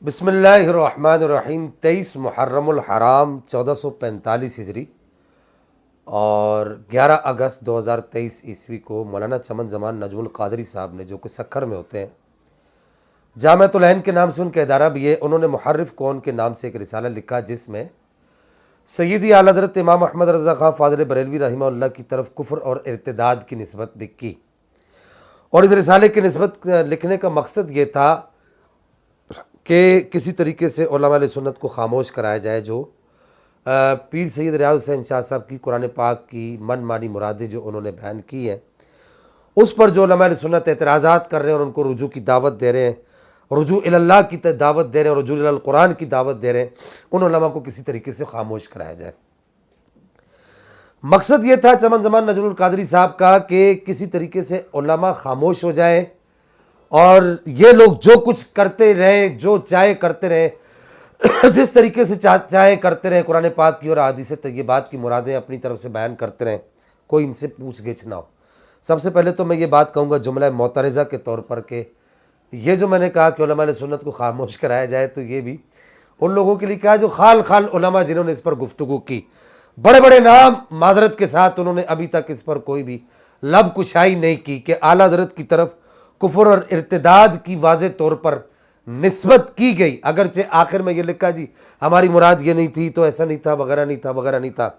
بسم اللہ الرحمن الرحیم 23 محرم الحرام 1445 ہجری اور 11 اگست 2023 عیسوی کو مولانا چمن زمان نجم القادری صاحب نے، جو کہ سکھر میں ہوتے ہیں، جامعۃ العین کے نام سے ان کا ادارہ بھی ہے، انہوں نے محرف کون کے نام سے ایک رسالہ لکھا جس میں سیدی اعلیٰ حضرت امام احمد رضا خان فاضل بریلوی رحمہ اللہ کی طرف کفر اور ارتداد کی نسبت بھی کی۔ اور اس رسالے کی نسبت لکھنے کا مقصد یہ تھا کہ کسی طریقے سے علماء علیہ سنت کو خاموش کرایا جائے، جو پیر سید ریاض حسین شاہ صاحب کی قرآن پاک کی من مانی مرادیں جو انہوں نے بیان کی ہیں، اس پر جو علماء علیہ سنت اعتراضات کر رہے ہیں اور ان کو رجوع کی دعوت دے رہے ہیں، رجوع اللہ کی دعوت دے رہے ہیں، رجوع القرآن کی دعوت دے رہے ہیں، ان علماء کو کسی طریقے سے خاموش کرایا جائے۔ مقصد یہ تھا چمن زمان نجم القادری صاحب کا کہ کسی طریقے سے علماء خاموش ہو جائیں اور یہ لوگ جو کچھ کرتے رہیں، جو چاہے کرتے رہیں، جس طریقے سے چاہے کرتے رہیں، قرآن پاک کی اور احادیث طیبات کی مرادیں اپنی طرف سے بیان کرتے رہیں، کوئی ان سے پوچھ گچھ نہ ہو۔ سب سے پہلے تو میں یہ بات کہوں گا جملہ معترضہ کے طور پر کہ یہ جو میں نے کہا کہ علماء علیہ سنت کو خاموش کرایا جائے، تو یہ بھی ان لوگوں کے لیے کہا جو خال علماء جنہوں نے اس پر گفتگو کی، بڑے بڑے نام، معذرت کے ساتھ انہوں نے ابھی تک اس پر کوئی بھی لب کشائی نہیں کی کہ اعلیٰ حضرت کی طرف کفر اور ارتداد کی واضح طور پر نسبت کی گئی، اگرچہ آخر میں یہ لکھا جی ہماری مراد یہ نہیں تھی، تو ایسا نہیں تھا، وغیرہ نہیں تھا، وغیرہ نہیں تھا۔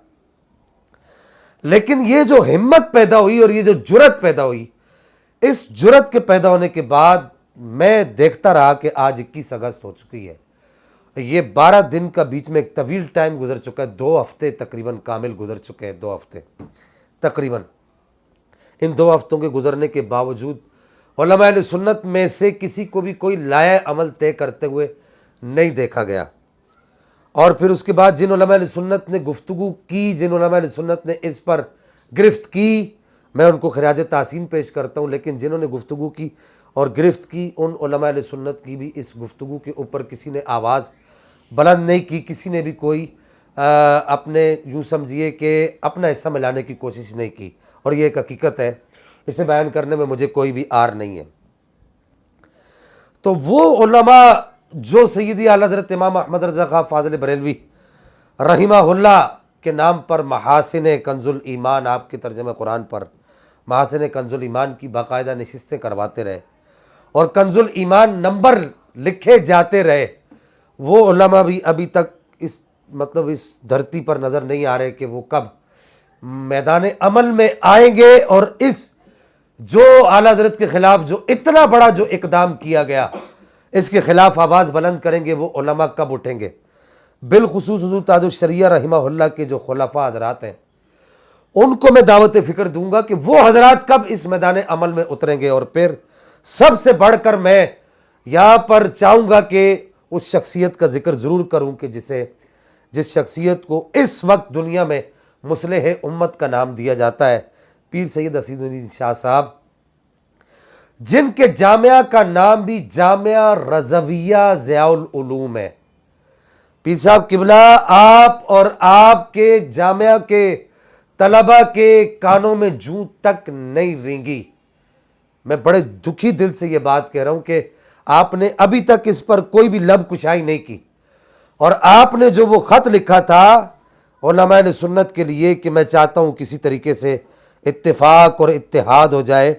لیکن یہ جو ہمت پیدا ہوئی اور یہ جو جرت پیدا ہوئی، اس جرت کے پیدا ہونے کے بعد میں دیکھتا رہا کہ آج 21 اگست ہو چکی ہے، یہ 12 دن کا بیچ میں ایک طویل ٹائم گزر چکا ہے، 2 ہفتے تقریباً کامل گزر چکے ہیں، 2 ہفتے تقریباً۔ ان 2 ہفتوں کے گزرنے کے باوجود علماء اہل سنت میں سے کسی کو بھی کوئی لائحہ عمل طے کرتے ہوئے نہیں دیکھا گیا۔ اور پھر اس کے بعد جن علماء اہل سنت نے گفتگو کی، جن علماء اہل سنت نے اس پر گرفت کی، میں ان کو خراج تحسین پیش کرتا ہوں، لیکن جنہوں نے گفتگو کی اور گرفت کی، ان علماء اہل سنت کی بھی اس گفتگو کے اوپر کسی نے آواز بلند نہیں کی، کسی نے بھی کوئی اپنے یوں سمجھیے کہ اپنا حصہ ملانے کی کوشش نہیں کی، اور یہ ایک حقیقت ہے، اسے بیان کرنے میں مجھے کوئی بھی آر نہیں ہے۔ تو وہ علماء جو سیدی اعلیٰ حضرت امام احمد رضا خان فاضل بریلوی رحمہ اللہ کے نام پر محاسن کنز الایمان، آپ کے ترجمہ قرآن پر محاسن کنز الایمان کی باقاعدہ نشستیں کرواتے رہے اور کنز الایمان نمبر لکھے جاتے رہے، وہ علماء بھی ابھی تک اس دھرتی پر نظر نہیں آ رہے کہ وہ کب میدان عمل میں آئیں گے، اور اس جو اعلیٰ حضرت کے خلاف جو اتنا بڑا جو اقدام کیا گیا، اس کے خلاف آواز بلند کریں گے، وہ علماء کب اٹھیں گے۔ بالخصوص حضور تاج الشریعہ رحمہ اللہ کے جو خلفاء حضرات ہیں، ان کو میں دعوت فکر دوں گا کہ وہ حضرات کب اس میدان عمل میں اتریں گے۔ اور پھر سب سے بڑھ کر میں یہاں پر چاہوں گا کہ اس شخصیت کا ذکر ضرور کروں کہ جس شخصیت کو اس وقت دنیا میں مصلح امت کا نام دیا جاتا ہے، پیر سید اسید الدین شاہ صاحب، جن کے جامعہ کا نام بھی جامعہ رضویہ ضیاء العلوم ہے۔ پیر صاحب قبلہ، آپ اور آپ کے جامعہ کے طلبہ کے کانوں میں جوں تک نہیں رینگی۔ میں بڑے دکھی دل سے یہ بات کہہ رہا ہوں کہ آپ نے ابھی تک اس پر کوئی بھی لب کشائی نہیں کی، اور آپ نے جو وہ خط لکھا تھا علماء اہل سنت کے لیے کہ میں چاہتا ہوں کسی طریقے سے اتفاق اور اتحاد ہو جائے،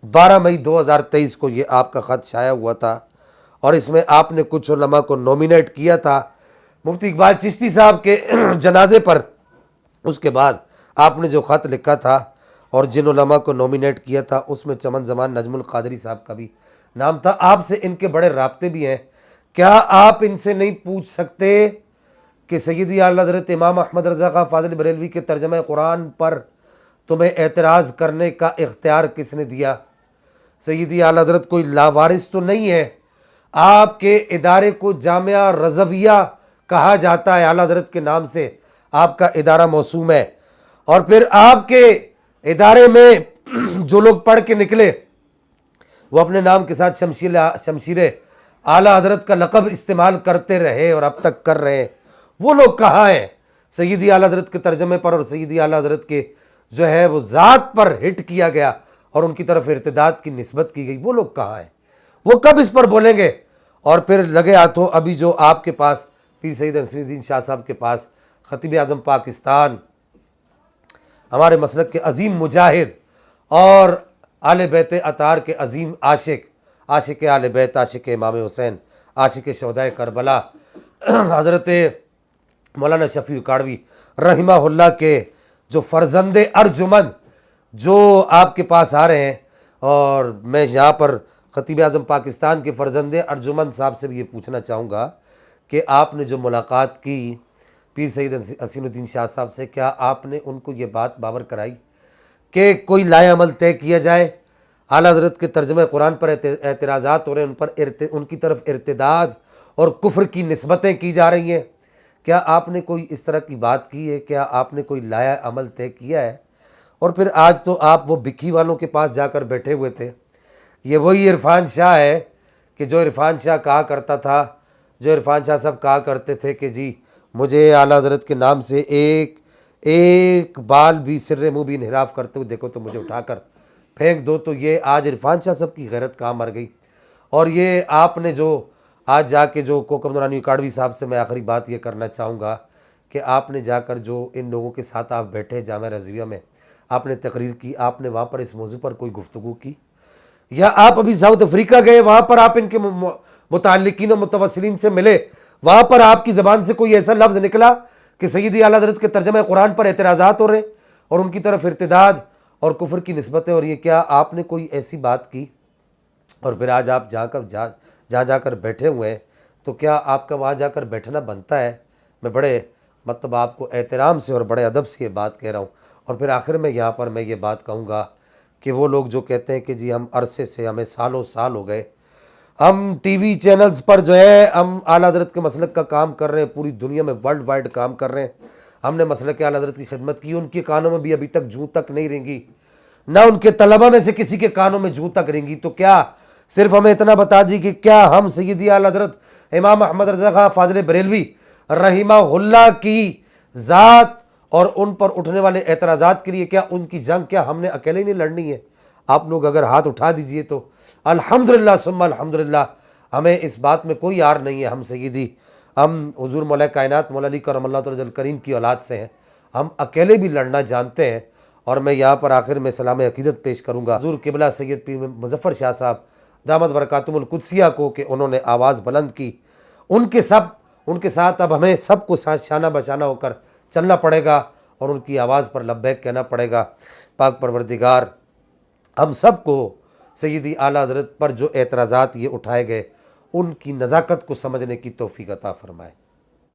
12 مئی 2023 کو یہ آپ کا خط شائع ہوا تھا، اور اس میں آپ نے کچھ علماء کو نومینیٹ کیا تھا مفتی اقبال چشتی صاحب کے جنازے پر۔ اس کے بعد آپ نے جو خط لکھا تھا اور جن علماء کو نومینیٹ کیا تھا، اس میں چمن زمان نجم القادری صاحب کا بھی نام تھا۔ آپ سے ان کے بڑے رابطے بھی ہیں، کیا آپ ان سے نہیں پوچھ سکتے کہ سیدی اعلیٰ حضرت امام احمد رضا خان فاضل بریلوی کے ترجمہ قرآن پر تمہیں اعتراض کرنے کا اختیار کس نے دیا؟ سیدی اعلیٰ حضرت کوئی لاوارث تو نہیں ہے، آپ کے ادارے کو جامعہ رضویہ کہا جاتا ہے، اعلیٰ حضرت کے نام سے آپ کا ادارہ موسوم ہے، اور پھر آپ کے ادارے میں جو لوگ پڑھ کے نکلے وہ اپنے نام کے ساتھ شمشیر اعلیٰ حضرت کا لقب استعمال کرتے رہے اور اب تک کر رہے ہیں، وہ لوگ کہاں ہیں؟ سیدی اعلیٰ حضرت کے ترجمے پر اور سیدی اعلیٰ حضرت کے جو ہے وہ ذات پر ہٹ کیا گیا اور ان کی طرف ارتداد کی نسبت کی گئی، وہ لوگ کہاں ہیں؟ وہ کب اس پر بولیں گے؟ اور پھر لگے ہاتھوں ابھی جو آپ کے پاس پیر سید نصیر الدین شاہ صاحب کے پاس خطیب اعظم پاکستان، ہمارے مسلک کے عظیم مجاہد اور آل بیت اطہار کے عظیم عاشق آل بیت، عاشق امام حسین، عاشق شہدائے کربلا، حضرت مولانا شفیع اکاڑوی رحمہ اللہ کے جو فرزند ارجمند جو آپ کے پاس آ رہے ہیں، اور میں یہاں پر خطیب اعظم پاکستان کے فرزند ارجمند صاحب سے بھی یہ پوچھنا چاہوں گا کہ آپ نے جو ملاقات کی پیر سید حسین الدین شاہ صاحب سے، کیا آپ نے ان کو یہ بات باور کرائی کہ کوئی لائے عمل طے کیا جائے؟ اعلیٰ حضرت کے ترجمہ قرآن پر اعتراضات ہو رہے ہیں، ان کی طرف ارتداد اور کفر کی نسبتیں کی جا رہی ہیں، کیا آپ نے کوئی اس طرح کی بات کی ہے؟ کیا آپ نے کوئی لایا عمل طے کیا ہے؟ اور پھر آج تو آپ وہ بکھی والوں کے پاس جا کر بیٹھے ہوئے تھے، یہ وہی عرفان شاہ ہے کہ جو عرفان شاہ کہا کرتا تھا، جو عرفان شاہ صاحب کہا کرتے تھے کہ جی مجھے اعلیٰ حضرت کے نام سے ایک بال بھی سر منہ بھی انحراف کرتے ہوئے دیکھو تو مجھے اٹھا کر پھینک دو۔ تو یہ آج عرفان شاہ صاحب کی غیرت کہاں مر گئی؟ اور یہ آپ نے جو آج جا کے جو کوکب نورانی اکاڑوی صاحب سے میں آخری بات یہ کرنا چاہوں گا کہ آپ نے جا کر جو ان لوگوں کے ساتھ آپ بیٹھے جامعہ رضویہ میں، آپ نے تقریر کی، آپ نے وہاں پر اس موضوع پر کوئی گفتگو کی؟ یا آپ ابھی ساؤتھ افریقہ گئے، وہاں پر آپ ان کے متعلقین و متوسلین سے ملے، وہاں پر آپ کی زبان سے کوئی ایسا لفظ نکلا کہ سیدی اعلیٰ حضرت کے ترجمہ قرآن پر اعتراضات ہو رہے ہیں اور ان کی طرف ارتداد اور کفر کی نسبتیں، اور یہ کیا آپ نے کوئی ایسی بات کی؟ اور پھر آج آپ جہاں جا کر بیٹھے ہوئے ہیں، تو کیا آپ کا وہاں جا کر بیٹھنا بنتا ہے؟ میں بڑے آپ کو احترام سے اور بڑے ادب سے یہ بات کہہ رہا ہوں۔ اور پھر آخر میں یہاں پر میں یہ بات کہوں گا کہ وہ لوگ جو کہتے ہیں کہ جی ہم عرصے سے، ہمیں سالوں سال ہو گئے، ہم ٹی وی چینلز پر جو ہے ہم اعلیٰ حضرت کے مسلک کا کام کر رہے ہیں، پوری دنیا میں ورلڈ وائڈ کام کر رہے ہیں، ہم نے مسلک اعلیٰ حضرت کی خدمت کی، ان کے کانوں میں بھی ابھی تک جوں تک نہیں رینگی، نہ ان کے طلبہ میں سے کسی کے کانوں میں جوں تک رینگی۔ تو کیا صرف ہمیں اتنا بتا دی کہ کیا ہم سیدی اعلیٰ حضرت امام احمد رضا خان فاضل بریلوی رحمہ اللہ کی ذات اور ان پر اٹھنے والے اعتراضات کے لیے کیا ان کی جنگ کیا ہم نے اکیلے نہیں لڑنی ہے؟ آپ لوگ اگر ہاتھ اٹھا دیجئے تو الحمدللہ ثم الحمدللہ، ہمیں اس بات میں کوئی عار نہیں ہے، ہم حضور مولا کائنات مولا علی کرم اللہ تعالی کریم کی اولاد سے ہیں، ہم اکیلے بھی لڑنا جانتے ہیں۔ اور میں یہاں پر آخر میں سلام عقیدت پیش کروں گا حضور قبلہ سید پیر مظفر شاہ صاحب دامت برکاتہم القدسیہ کو کہ انہوں نے آواز بلند کی، ان کے ساتھ اب ہمیں سب کو شانہ بشانہ ہو کر چلنا پڑے گا اور ان کی آواز پر لبیک کہنا پڑے گا۔ پاک پروردگار ہم سب کو سیدی اعلیٰ حضرت پر جو اعتراضات یہ اٹھائے گئے ان کی نزاکت کو سمجھنے کی توفیق عطا فرمائے۔